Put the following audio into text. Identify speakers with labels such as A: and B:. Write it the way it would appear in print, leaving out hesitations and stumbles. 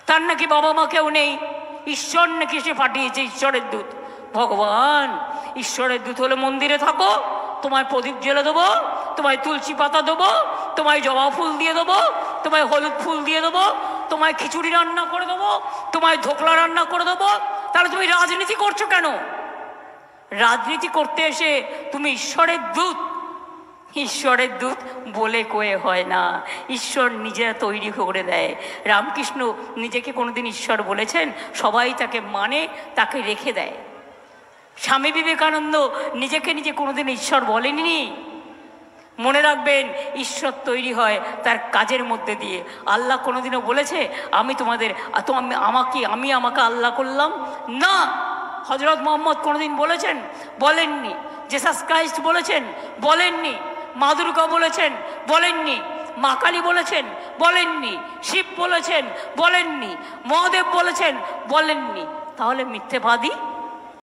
A: তার নাকি বাবা মা কেউ নেই, ঈশ্বর নাকি সে পাঠিয়েছে, ঈশ্বরের দূত। ভগবান ঈশ্বরের দূত হলে মন্দিরে থাকো, তোমায় প্রদীপ জ্বেলে দেবো, তোমায় তুলসী পাতা দেবো, তোমায় জবা ফুল দিয়ে দেবো, তোমায় হলুদ ফুল দিয়ে দেবো, তোমায় খিচুড়ি রান্না করে দেবো, তোমায় ধোকলা রান্না করে দেবো। তাহলে তুমি রাজনীতি করছো কেন? রাজনীতি করতে এসে তুমি ঈশ্বরের দূত। ঈশ্বরের দূত বলে কয়ে হয় না, ঈশ্বর নিজেরা তৈরি করে দেয়। রামকৃষ্ণ নিজেকে কোনোদিন ঈশ্বর বলেছেন? সবাই তাকে মানে, তাকে রেখে দেয়। স্বামী বিবেকানন্দ নিজেকে নিজে কোনোদিন ঈশ্বর বলেননি। মনে রাখবেন, ঈশ্বর তৈরি হয় তার কাজের মধ্যে দিয়ে। আল্লাহ কোনোদিনও বলেছে আমি তোমাদের আমি আমাকে আল্লাহ করলাম? না। হজরত মোহাম্মদ কোনোদিন বলেছেন? বলেননি। জেসাস ক্রাইস্ট বলেছেন? বলেননি। মা দুর্গা বলেছেন? বলেননি। মা কালী বলেছেন? বলেননি। শিব বলেছেন? বলেননি। মহাদেব বলেছেন? বলেননি। তাহলে মিথ্যেবাদী।